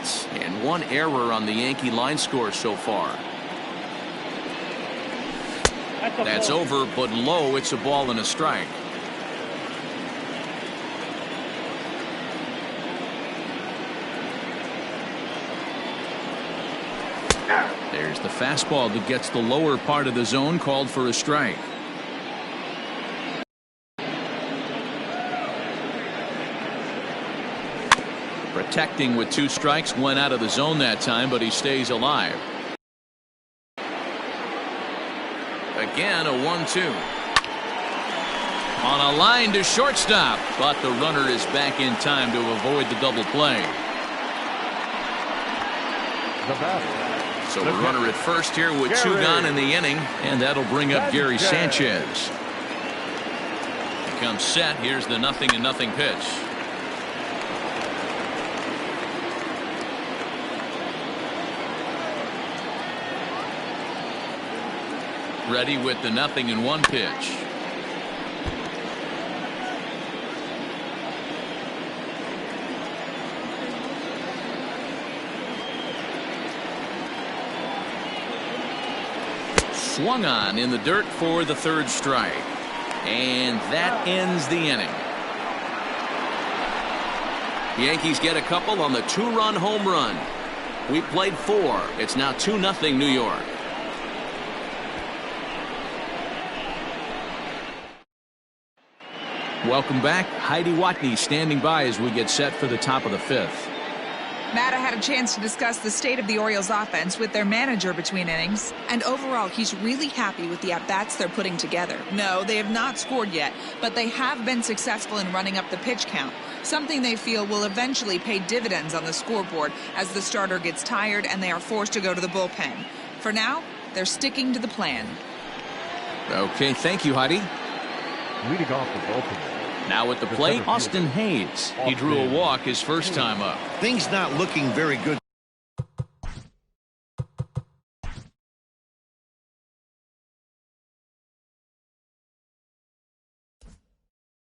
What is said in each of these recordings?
hits and 1 error on the Yankee line score so far. That's over, but low. It's a ball and a strike. There's the fastball that gets the lower part of the zone, called for a strike. Protecting with 2 strikes, went out of the zone that time, but he stays alive. Again, a 1-2. On a line to shortstop, but the runner is back in time to avoid the double play. So the runner at first here with 2 gone in the inning, and that'll bring up Gary Sanchez. He comes set. Here's the 0-0 pitch. Ready with the 0-1 pitch. Swung on in the dirt for the 3rd strike. And that ends the inning. The Yankees get a couple on the 2-run home run. We played 4. It's now 2-0 New York. Welcome back. Heidi Watney standing by as we get set for the top of the 5th. Matt, I had a chance to discuss the state of the Orioles offense with their manager between innings, and overall he's really happy with the at-bats they're putting together. No, they have not scored yet, but they have been successful in running up the pitch count, something they feel will eventually pay dividends on the scoreboard as the starter gets tired and they are forced to go to the bullpen. For now, they're sticking to the plan. Okay, thank you, Heidi. Leading off the Baltimore. Now at the plate, Austin Hayes. He drew a walk his first time up. Things not looking very good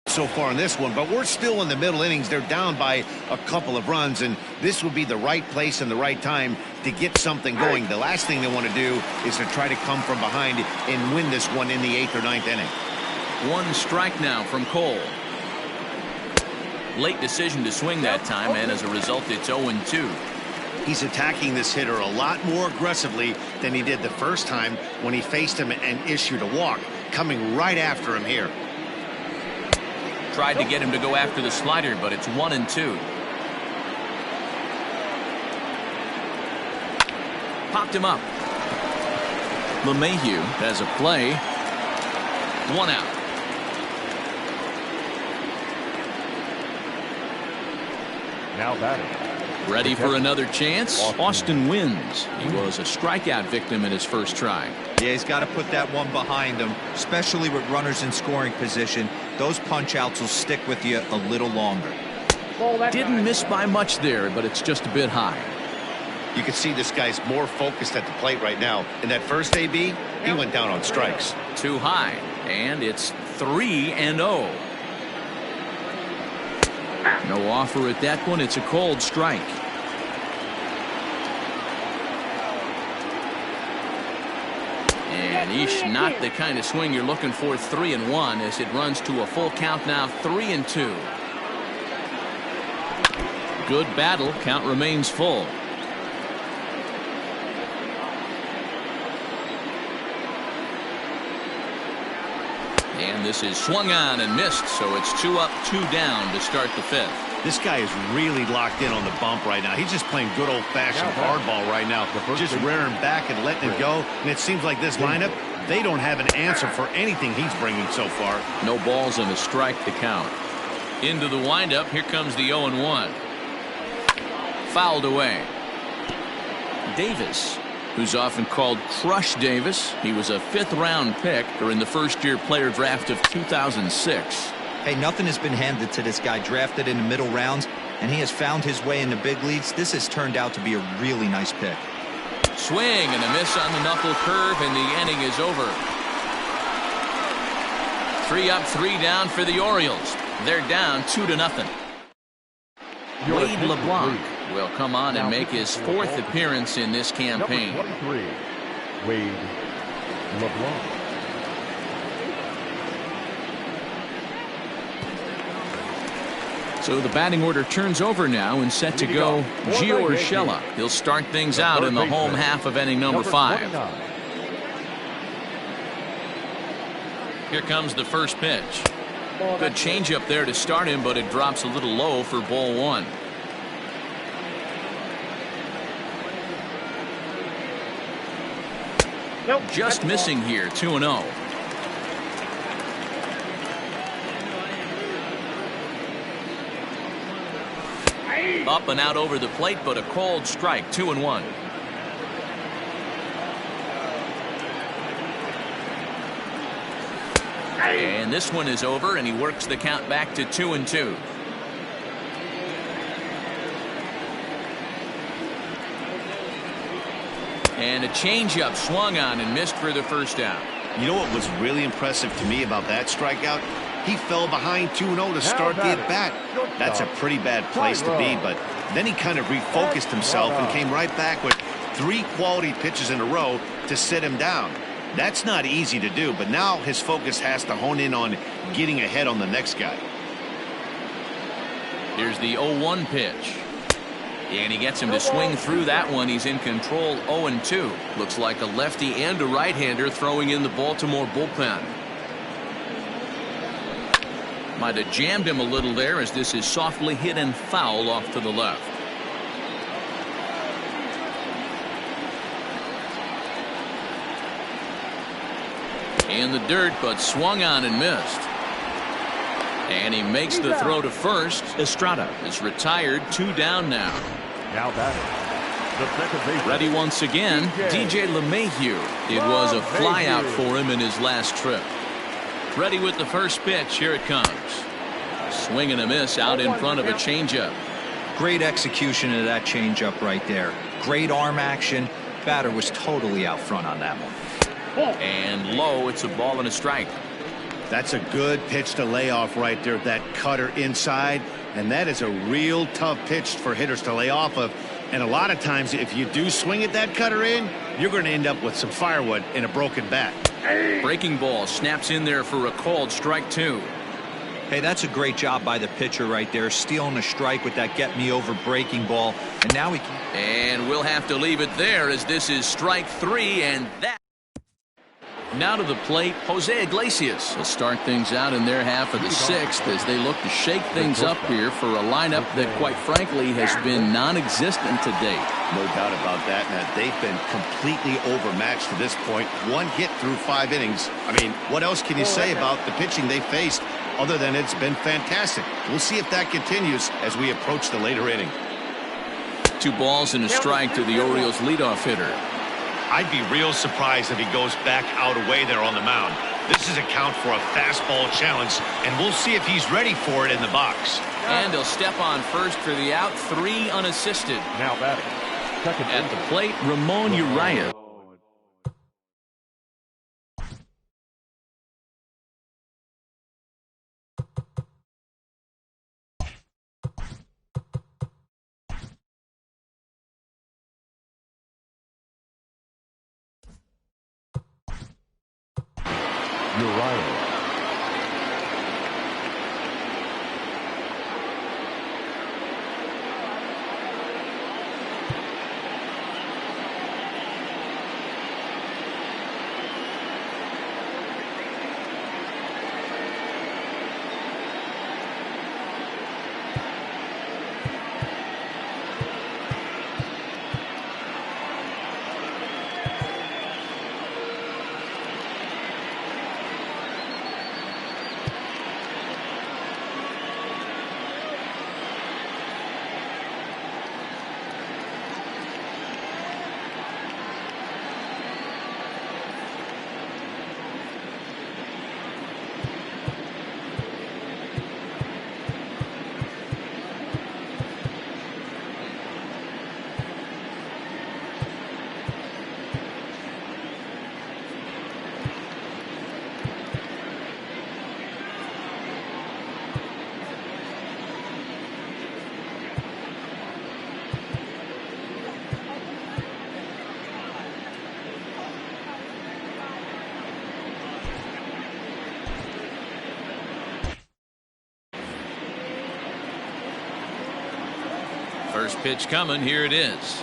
so far in this one, but we're still in the middle innings. They're down by a couple of runs, and this would be the right place and the right time to get something going. The last thing they want to do is to try to come from behind and win this one in the 8th or 9th inning. 1 strike now from Cole. Late decision to swing that time, and as a result, it's 0-2. He's attacking this hitter a lot more aggressively than he did the first time when he faced him and issued a walk. Coming right after him here. Tried to get him to go after the slider, but it's 1-2. Popped him up. LeMahieu has a play. 1 out. Now batting. Ready for another chance? Austin wins. He was a strikeout victim in his first try. Yeah, he's got to put that one behind him, especially with runners in scoring position. Those punch-outs will stick with you a little longer. Didn't miss by much there, but it's just a bit high. You can see this guy's more focused at the plate right now. In that first AB, he went down on strikes. Too high, and it's 3-0. No offer at that one. It's a cold strike. And not the kind of swing you're looking for. 3-1 as it runs to a full count now. 3-2. Good battle. Count remains full. And this is swung on and missed, so it's 2 up, 2 down to start the 5th. This guy is really locked in on the bump right now. He's just playing good old-fashioned hardball right now. Just rearing back and letting it go. And it seems like this lineup, they don't have an answer for anything he's bringing so far. No balls and a strike to count. Into the windup. Here comes the 0-1. Fouled away. Davis, who's often called Crush Davis. He was a 5th-round pick during the first-year player draft of 2006. Hey, nothing has been handed to this guy. Drafted in the middle rounds, and he has found his way in the big leagues. This has turned out to be a really nice pick. Swing and a miss on the knuckle curve, and the inning is over. 3 up, 3 down for the Orioles. They're down 2-0. Wade LeBlanc will come on and make his 4th appearance in this campaign. Number 23, Wade LeBlanc. So the batting order turns over now and set to go Gio Urshela. He'll start things out in the home half of inning number 5. Here comes the first pitch. Good changeup there to start him, but it drops a little low for ball 1. Just missing here, 2-0. Up and out over the plate, but a called strike, 2-1. And this one is over, and he works the count back to 2-2. And a changeup swung on and missed for the first out. You know what was really impressive to me about that strikeout? He fell behind 2-0 to start the at-bat. That's a pretty bad place to be, but then he kind of refocused himself and came right back with 3 quality pitches in a row to sit him down. That's not easy to do, but now his focus has to hone in on getting ahead on the next guy. Here's the 0-1 pitch. And he gets him to swing through that one. He's in control, 0-2. Looks like a lefty and a right-hander throwing in the Baltimore bullpen. Might have jammed him a little there as this is softly hit and foul off to the left. In the dirt, but swung on and missed. And he makes the throw to first. Estrada is retired, 2 down now. Now batting, the second baseman. Ready once again, DJ LeMahieu. It was a fly out for him in his last trip. Ready with the first pitch. Here it comes. Swing and a miss out in front of a changeup. Great execution of that changeup right there. Great arm action. Batter was totally out front on that one. And low, it's a ball and a strike. That's a good pitch to lay off right there, that cutter inside, and that is a real tough pitch for hitters to lay off of. And a lot of times if you do swing at that cutter in, you're going to end up with some firewood and a broken bat. Breaking ball snaps in there for a called strike 2. Hey, that's a great job by the pitcher right there, stealing a strike with that get me over breaking ball. And now he can. And we'll have to leave it there as this is strike 3, and that. Now to the plate, Jose Iglesias will start things out in their half of the 6th as they look to shake things up here for a lineup that, quite frankly, has been non-existent to date. No doubt about that. Now, they've been completely overmatched to this point. 1 hit through 5 innings. I mean, what else can you say about the pitching they faced other than it's been fantastic? We'll see if that continues as we approach the later inning. 2 balls and a strike to the Orioles leadoff hitter. I'd be real surprised if he goes back out away there on the mound. This is a count for a fastball challenge, and we'll see if he's ready for it in the box. And he'll step on first for the out, 3 unassisted. Now batting, second at the plate, Ramon Urias. Uriah. First pitch coming. Here it is.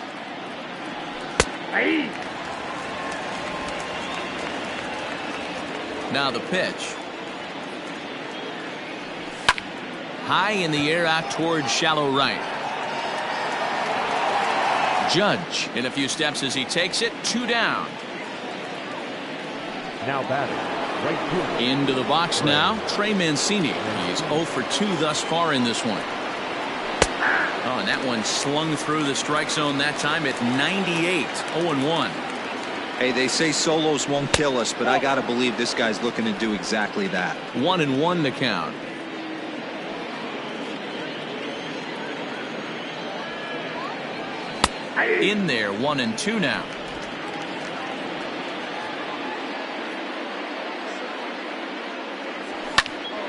Now the pitch. High in the air out towards shallow right. Judge in a few steps as he takes it. 2 down. Now batting, right fielder. Into the box now. Trey Mancini. He's 0 for 2 thus far in this one. Oh, and that one slung through the strike zone that time at 98. 0-1. Hey, they say solos won't kill us, but I got to believe this guy's looking to do exactly that. 1-1 to count. In there, 1-2 now.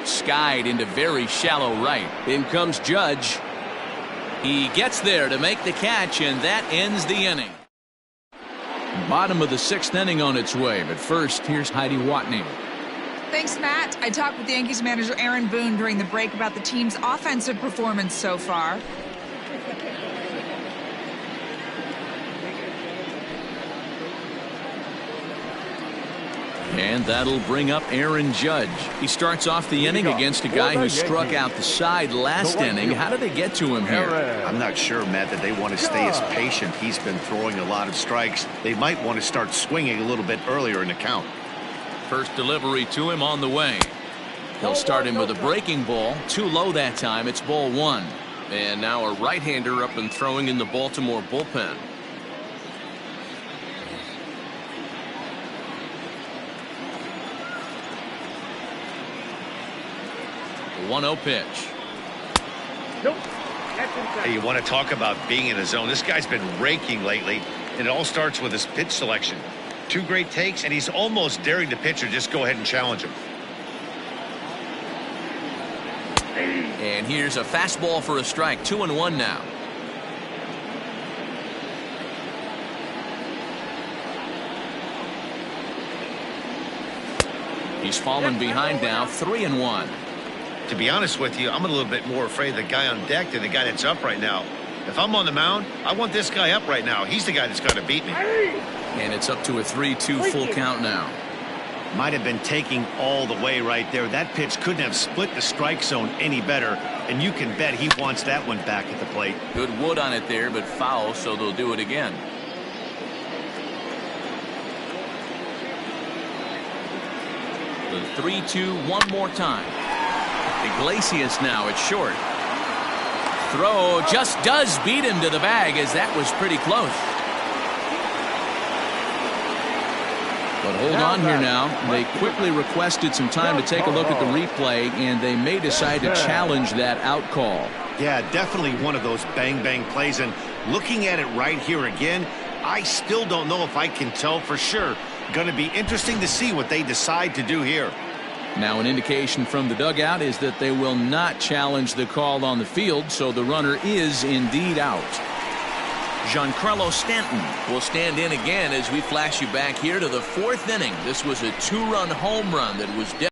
Skied into very shallow right. In comes Judge. He gets there to make the catch, and that ends the inning. Bottom of the 6th inning on its way, but first, here's Heidi Watney. Thanks, Matt. I talked with the Yankees manager Aaron Boone during the break about the team's offensive performance so far. And that'll bring up Aaron Judge. He starts off the inning against a guy who struck out the side last inning. How did they get to him here? I'm not sure, Matt, that they want to stay as patient. He's been throwing a lot of strikes. They might want to start swinging a little bit earlier in the count. First delivery to him on the way. He'll start him with a breaking ball. Too low that time. It's ball 1. And now a right-hander up and throwing in the Baltimore bullpen. 1-0 pitch. Hey, you want to talk about being in a zone? This guy's been raking lately, and it all starts with his pitch selection. 2 great takes, and he's almost daring the pitcher just go ahead and challenge him. And here's a fastball for a strike. 2-1 now. He's fallen behind now. 3-1. To be honest with you, I'm a little bit more afraid of the guy on deck than the guy that's up right now. If I'm on the mound, I want this guy up right now. He's the guy that's got to beat me. And it's up to a 3-2 full count now. Might have been taking all the way right there. That pitch couldn't have split the strike zone any better, and you can bet he wants that one back at the plate. Good wood on it there, but foul, so they'll do it again. The 3-2 one more time. Iglesias now at short. Throw just does beat him to the bag, as that was pretty close. But hold on here now. They quickly requested some time to take a look at the replay, and they may decide to challenge that out call. Yeah, definitely one of those bang-bang plays. And looking at it right here again, I still don't know if I can tell for sure. Going to be interesting to see what they decide to do here. Now an indication from the dugout is that they will not challenge the call on the field, so the runner is indeed out. Giancarlo Stanton will stand in again as we flash you back here to the 4th inning. This was a 2-run home run that was definitely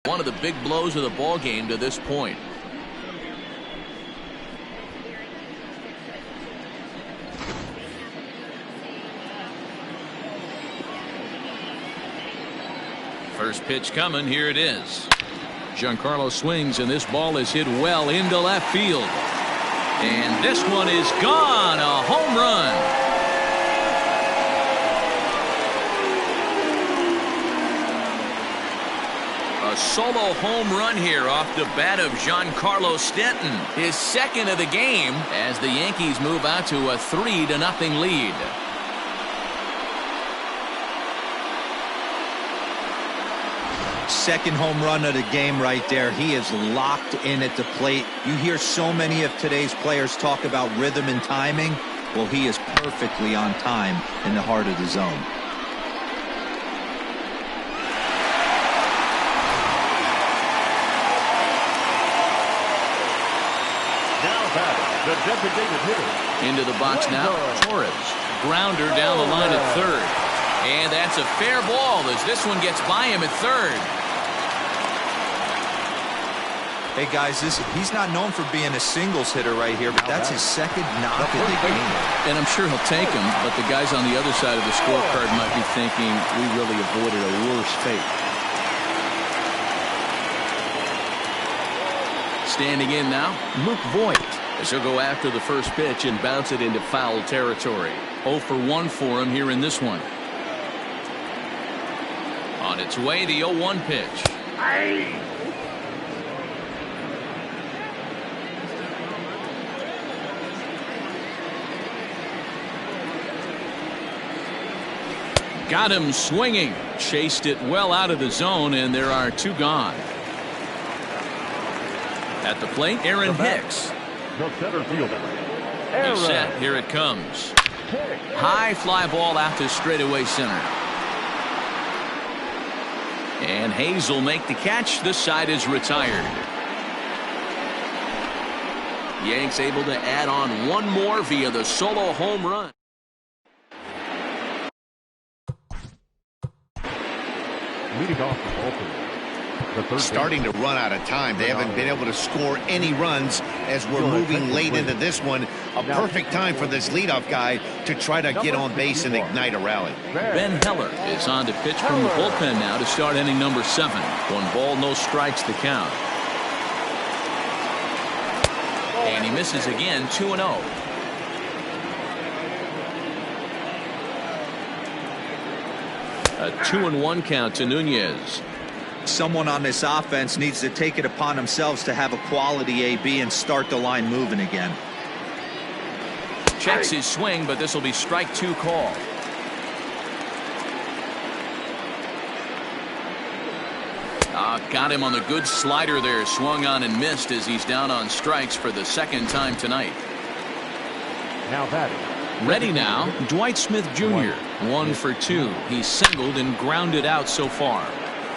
one of the big blows of the ball game to this point. First pitch coming. Here it is. Giancarlo swings, and this ball is hit well into left field. And this one is gone. A home run. A solo home run here off the bat of Giancarlo Stanton. His 2nd of the game as the Yankees move out to a 3-0 lead. Second home run of the game right there. He is locked in at the plate. You hear so many of today's players talk about rhythm and timing. Well, he is perfectly on time in the heart of the zone. Now batting, the designated hitter. Into the box now. Torres. Grounder down the line at 3rd. And that's a fair ball as this one gets by him at 3rd. Hey, guys, he's not known for being a singles hitter right here, but that's his second knock of the game. And I'm sure he'll take him, but the guys on the other side of the scorecard might be thinking we really avoided a worse fate. Standing in now, Luke Voigt, as he'll go after the first pitch and bounce it into foul territory. 0 for 1 for him here in this one. On its way, the 0-1 pitch. Got him swinging. Chased it well out of the zone, and there are 2 gone. At the plate, Aaron Hicks. The center fielder. He's set. Here it comes. High fly ball out to straightaway center. And Hayes will make the catch. This side is retired. Yanks able to add on 1 more via the solo home run. Leading off the bullpen. Starting to run out of time. They haven't been able to score any runs as we're moving late into this one. A perfect time for this leadoff guy to try to get on base and ignite a rally. Ben Heller is on to pitch from the bullpen now to start inning number 7. 1 ball, no strikes the count. And he misses again, 2-0. A 2-1 count to Nunez. Someone on this offense needs to take it upon themselves to have a quality AB and start the line moving again. Checks his swing, but this will be strike 2 call. Got him on the good slider there. Swung on and missed as he's down on strikes for the 2nd time tonight. Now batting. Ready now, Dwight Smith Jr. 1 for 2. He's singled and grounded out so far.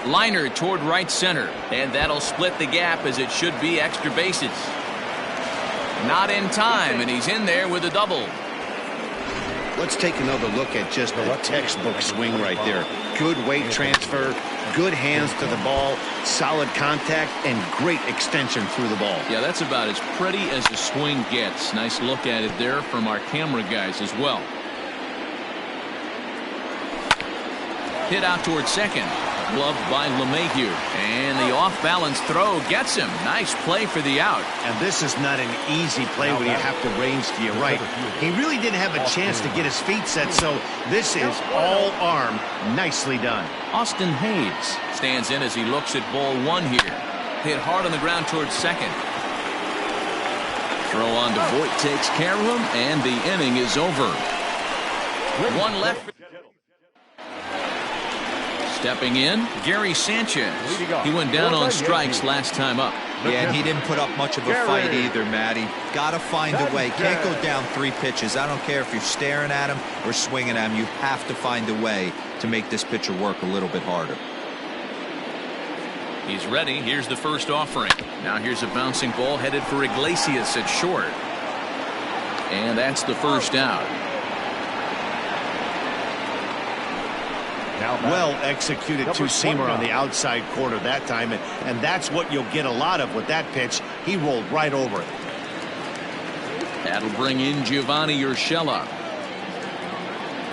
Liner toward right center, and that'll split the gap as it should be extra bases. Not in time, and he's in there with a double. Let's take another look at just a textbook swing right there. Good weight transfer, good hands to the ball, solid contact, and great extension through the ball. Yeah, that's about as pretty as a swing gets. Nice look at it there from our camera guys as well. Hit out toward second. Gloved by LeMahieu. And the off-balance throw gets him. Nice play for the out. And this is not an easy play when you have to range to your right. He really didn't have a chance to get his feet set, so this is all arm. Nicely done. Austin Hayes stands in as he looks at ball 1 here. Hit hard on the ground towards second. Throw on to Voigt takes care of him, and the inning is over. 1 left. Stepping in, Gary Sanchez. He went down on strikes last time up. Yeah, and he didn't put up much of a fight either, Matty. Got to find a way. Can't go down 3 pitches. I don't care if you're staring at him or swinging at him. You have to find a way to make this pitcher work a little bit harder. He's ready. Here's the first offering. Now here's a bouncing ball headed for Iglesias at short. And that's the first out. Well executed two-seamer on the outside corner that time, and that's what you'll get a lot of with that pitch. He rolled right over it. That'll bring in Giovanni Urshela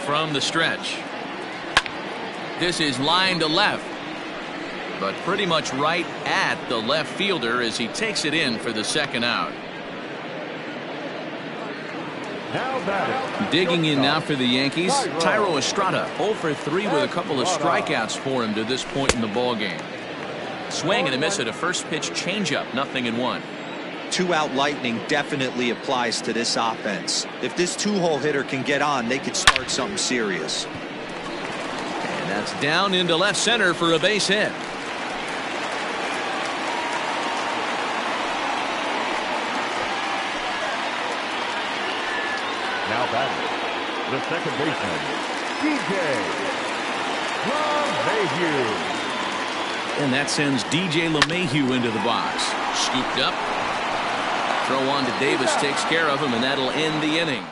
from the stretch. This is line to left, but pretty much right at the left fielder as he takes it in for the 2nd out. Digging in now for the Yankees, Thairo Estrada 0 for 3 with a couple of strikeouts for him to this point in the ball game. Swing and a miss at a first pitch changeup, 0-1. 2-out lightning definitely applies to this offense. If this 2-hole hitter can get on, they could start something serious. And that's down into left center for a base hit. Now batting, the second baseman, DJ LeMahieu. And that sends DJ LeMahieu into the box. Scooped up. Throw on to Davis takes care of him, and that'll end the inning.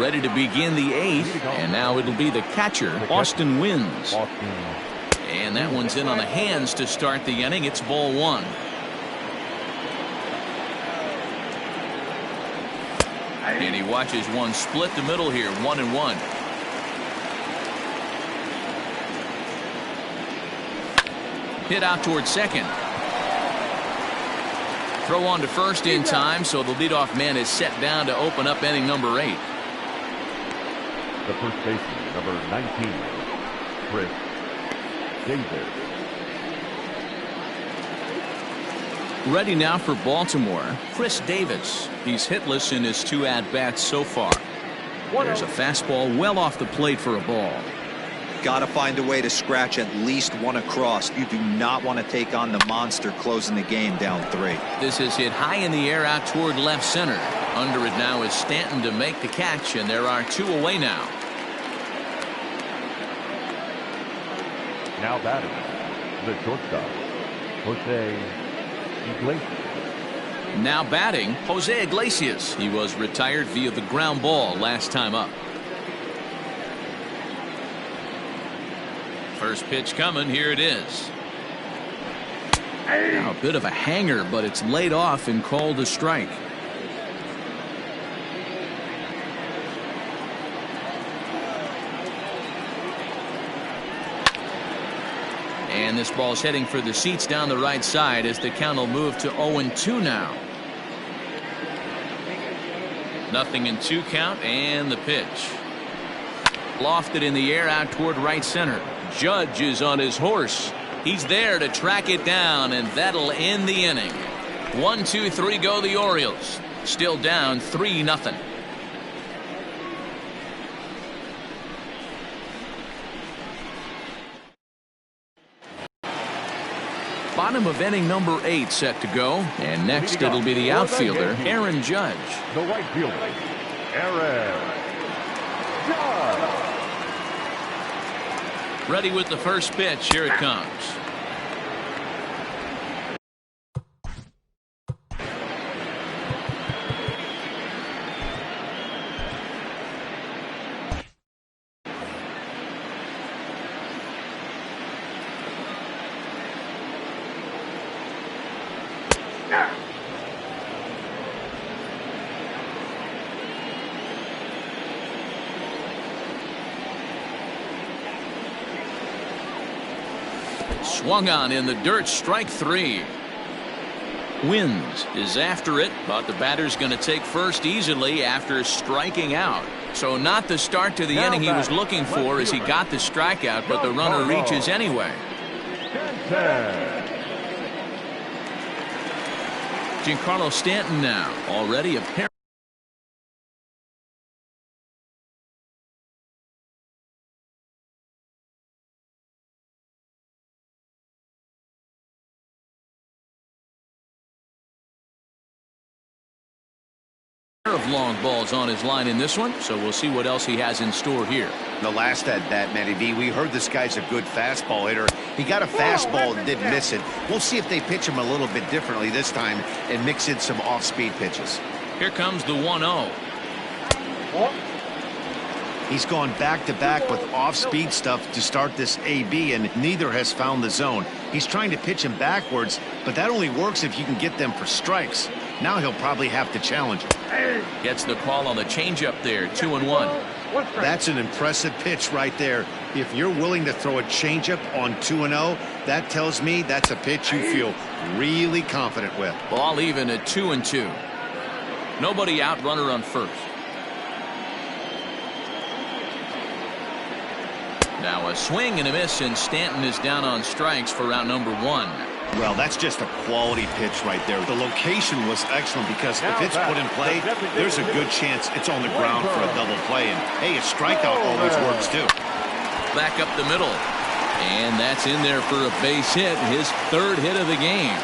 Ready to begin the 8th, and now it'll be the catcher, Austin Wynns. And that one's in on the hands to start the inning. It's ball one. And he watches one split the middle here, 1-1. Hit out towards second. Throw on to first in time, so the leadoff man is set down to open up inning number 8. The first baseman, number 19, Chris Davis. Ready now for Baltimore, Chris Davis. He's hitless in his 2 at-bats so far. There's a fastball well off the plate for a ball. Got to find a way to scratch at least one across. You do not want to take on the monster closing the game down 3. This is hit high in the air out toward left center. Under it now is Stanton to make the catch, and there are 2 away now. Now batting, the shortstop, Jose Iglesias. Now batting, Jose Iglesias. He was retired via the ground ball last time up. First pitch coming. Here it is. Now a bit of a hanger, but it's laid off and called a strike. And this ball's heading for the seats down the right side as the count will move to 0-2 now. 0-2 count, and the pitch. Lofted in the air out toward right center. Judge is on his horse. He's there to track it down, and that'll end the inning. 1, 2, 3 go the Orioles. Still down 3-0. Bottom of inning number 8 set to go, and next it'll be the outfielder Aaron Judge. The right fielder, Aaron Judge. Ready with the first pitch. Here it comes. Swung on in the dirt, strike 3. Wins is after it, but the batter's going to take first easily after striking out. So not the start to the inning he was looking for as he got the strikeout, but the runner reaches anyway. Giancarlo Stanton now, already apparent. Of long balls on his line in this one, so we'll see what else he has in store here. The last at bat, Matty V, we heard this guy's a good fastball hitter. He got a fastball and didn't miss it. We'll see if they pitch him a little bit differently this time and mix in some off-speed pitches. Here comes the 1-0. He's gone back-to-back with off-speed stuff to start this AB, and neither has found the zone. He's trying to pitch him backwards, but that only works if you can get them for strikes. Now he'll probably have to challenge him. Gets the call on the changeup there, 2-1. That's an impressive pitch right there. If you're willing to throw a changeup on 2-0, that tells me that's a pitch you feel really confident with. Ball even at 2-2. Nobody out, runner on first. Now a swing and a miss, and Stanton is down on strikes for round number 1. Well, that's just a quality pitch right there. The location was excellent because if it's put in play, there's a good chance it's on the ground for a double play. And, hey, a strikeout always works, too. Back up the middle. And that's in there for a base hit, his 3rd hit of the game.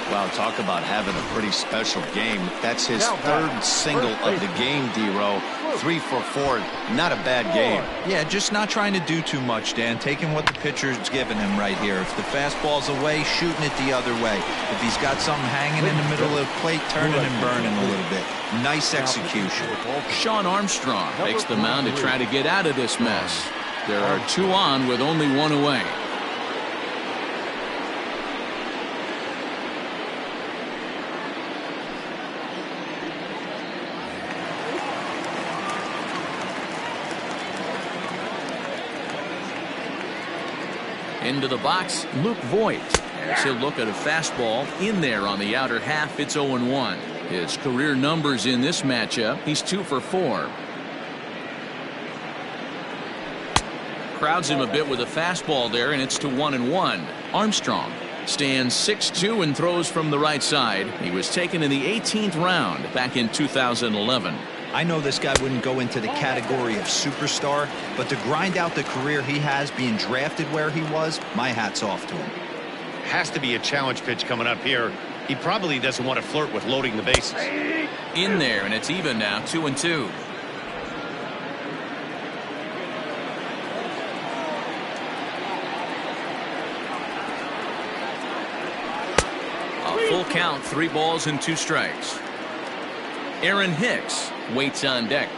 Wow, talk about having a pretty special game. That's his 3rd single of the game, D-Row. 3 for 4. Not a bad game. Yeah, just not trying to do too much, Dan. Taking what the pitcher's giving him right here. If the fastball's away, shooting it the other way. If he's got something hanging in the middle of the plate, turning and burning a little bit. Nice execution. Sean Armstrong makes the mound to try to get out of this mess. There are 2 on with only 1 away. Into the box, Luke Voigt, as he'll look at a fastball in there on the outer half. It's 0-1. His career numbers in this matchup, he's 2 for 4. Crowds him a bit with a fastball there, and it's to 1-1. Armstrong stands 6'2" and throws from the right side. He was taken in the 18th round back in 2011. I know this guy wouldn't go into the category of superstar, but to grind out the career he has being drafted where he was, my hat's off to him. Has to be a challenge pitch coming up here. He probably doesn't want to flirt with loading the bases. In there, and it's even now, 2-2. A full count, 3 balls and 2 strikes. Aaron Hicks waits on deck.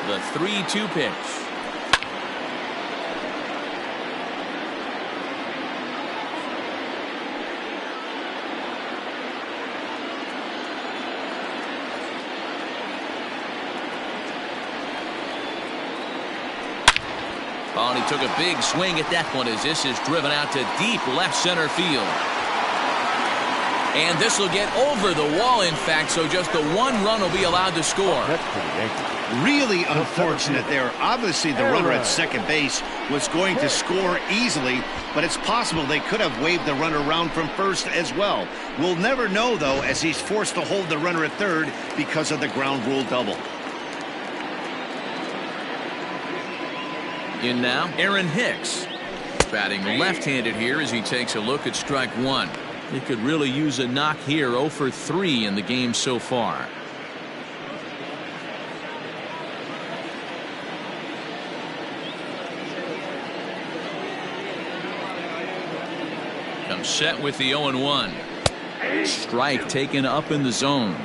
The 3-2 pitch. Oh, and he took a big swing at that one as this is driven out to deep left center field. And this will get over the wall, in fact, so just the 1 run will be allowed to score. That's for the Yankees. Really unfortunate there. Obviously, the runner at second base was going to score easily, but it's possible they could have waved the runner around from first as well. We'll never know, though, as he's forced to hold the runner at third because of the ground rule double. In now, Aaron Hicks. Batting left-handed here as he takes a look at strike 1. He could really use a knock here. 0 for 3 in the game so far. Comes set with the 0-1. Strike taken up in the zone.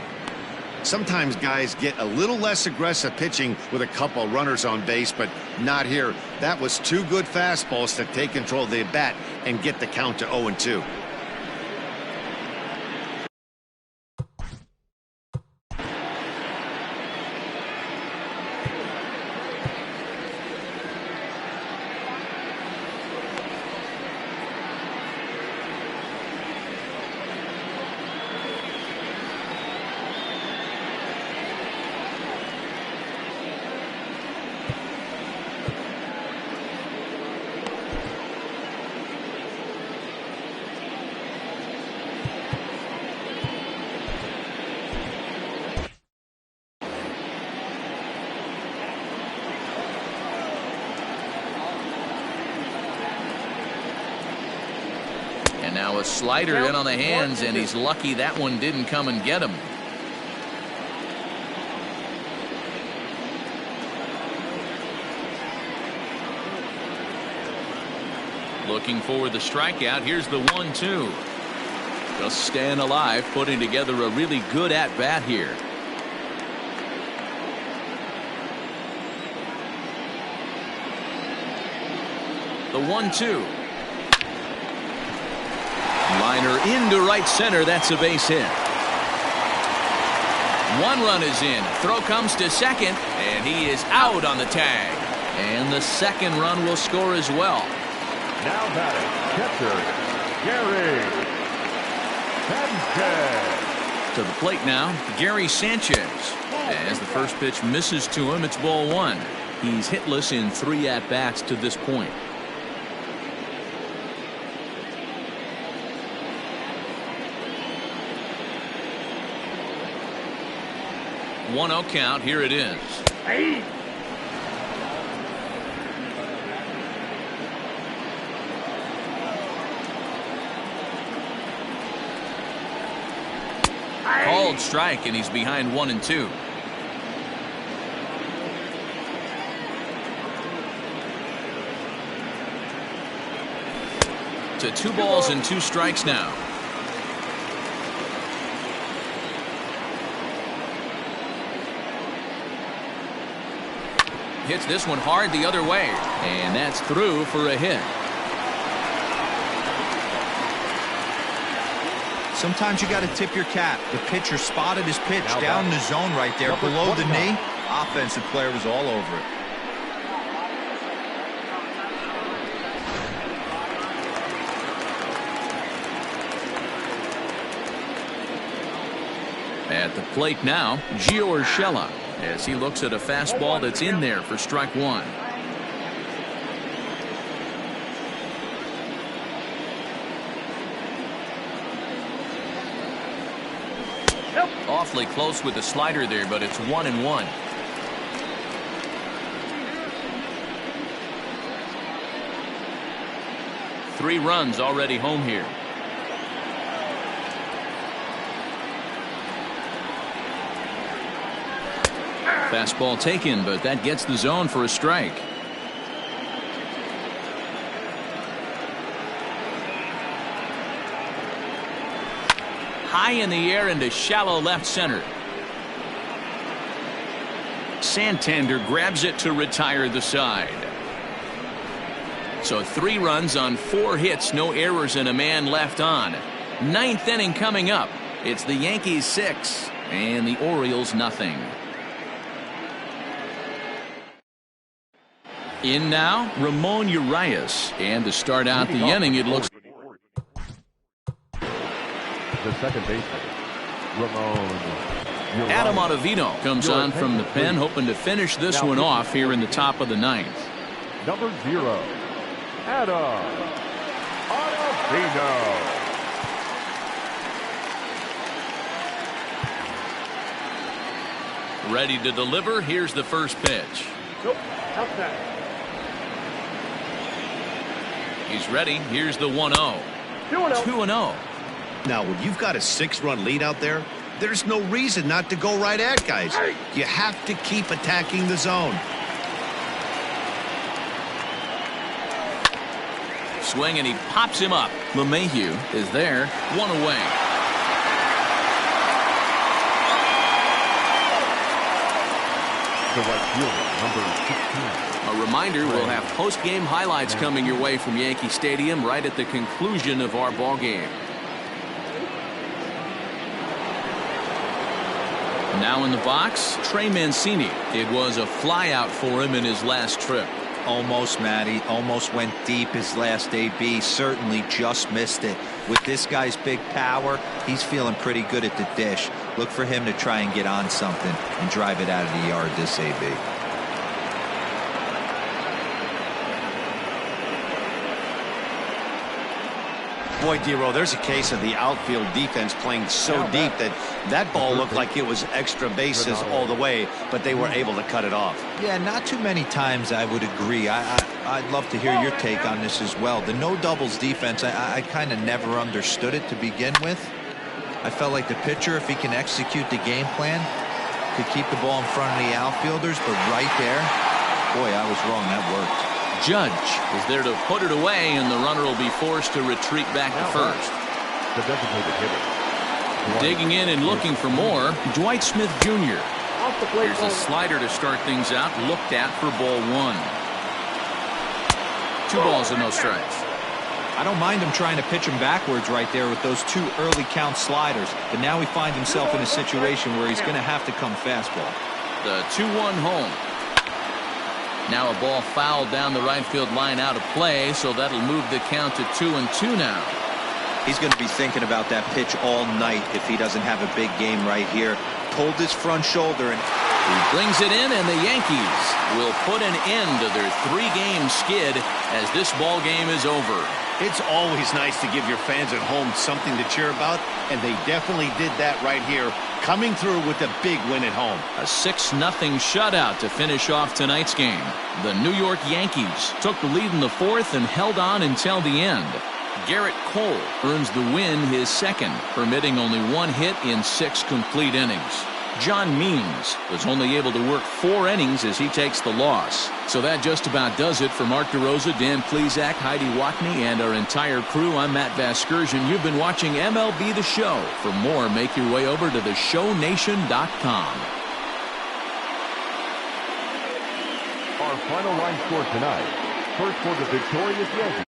Sometimes guys get a little less aggressive pitching with a couple runners on base, but not here. That was 2 good fastballs to take control of the bat and get the count to 0-2. And now a slider in on the hands, and he's lucky that one didn't come and get him. Looking for the strikeout. Here's the 1-2. Just staying alive, putting together a really good at-bat here. The 1-2. Liner into right center. That's a base hit. 1 run is in. Throw comes to second, and he is out on the tag. And the 2nd run will score as well. Now batting, catcher, Gary Sanchez. To the plate now, Gary Sanchez. As the first pitch misses to him, it's ball 1. He's hitless in 3 at-bats to this point. 1-0 count. Here it is. Called strike, and he's behind 1-2. To 2 balls and 2 strikes now. Hits this one hard the other way. And that's through for a hit. Sometimes you got to tip your cap. The pitcher spotted his pitch down in the zone right there below the knee. Offensive player was all over it. At the plate now, Gio Urshela, as he looks at a fastball that's in there for strike one. Awfully close with the slider there, but it's 1-1. Three runs already home here. Fastball taken, but that gets the zone for a strike. High in the air into shallow left center. Santander grabs it to retire the side. So 3 runs on 4 hits, no errors, and a man left on. 9th inning coming up. It's the Yankees 6 and the Orioles nothing. In now, Ramon Urias. And to start out the inning, it looks... The second baseman, Ramon Urias. Adam Ottavino comes on from the pen, hoping to finish this one off here in the top of the 9th. Number 0, Adam Ottavino. Ready to deliver. Here's the first pitch. Nope, outside. He's ready. Here's the 1-0. 2-0. Now, when you've got a 6-run lead out there, there's no reason not to go right at guys. You have to keep attacking the zone. Swing, and he pops him up. LeMahieu is there. 1 away. The right fielder, number 16. A reminder, we'll have post-game highlights coming your way from Yankee Stadium right at the conclusion of our ball game. Now in the box, Trey Mancini. It was a flyout for him in his last trip. Almost, Matty. Almost went deep his last AB. Certainly just missed it. With this guy's big power, he's feeling pretty good at the dish. Look for him to try and get on something and drive it out of the yard this AB. Boy, Dero, there's a case of the outfield defense playing so deep that ball looked like it was extra bases all the way, but they were able to cut it off. Yeah, not too many times I would agree. I'd love to hear your take on this as well. The no doubles defense, I kind of never understood it to begin with. I felt like the pitcher, if he can execute the game plan, could keep the ball in front of the outfielders, but right there, boy, I was wrong. That worked. Judge is there to put it away, and the runner will be forced to retreat back to first. The designated hitter. Digging in and looking for more, Dwight Smith Jr. Here's a slider to start things out, looked at for ball 1. 2 balls and no strikes. I don't mind him trying to pitch him backwards right there with those 2 early count sliders, but now he finds himself in a situation where he's going to have to come fastball. The 2-1 home. Now a ball fouled down the right field line out of play, so that'll move the count to 2-2 now. He's going to be thinking about that pitch all night if he doesn't have a big game right here. Pulled his front shoulder, and he brings it in, and the Yankees will put an end to their 3-game skid as this ball game is over. It's always nice to give your fans at home something to cheer about, and they definitely did that right here, coming through with a big win at home. A 6-0 shutout to finish off tonight's game. The New York Yankees took the lead in the 4th and held on until the end. Garrett Cole earns the win, his 2nd, permitting only 1 hit in 6 complete innings. John Means was only able to work 4 innings as he takes the loss. So that just about does it for Mark DeRosa, Dan Plesac, Heidi Watney, and our entire crew. I'm Matt Vasgersian. You've been watching MLB The Show. For more, make your way over to theshownation.com. Our final line score tonight. First for the victorious Yankees.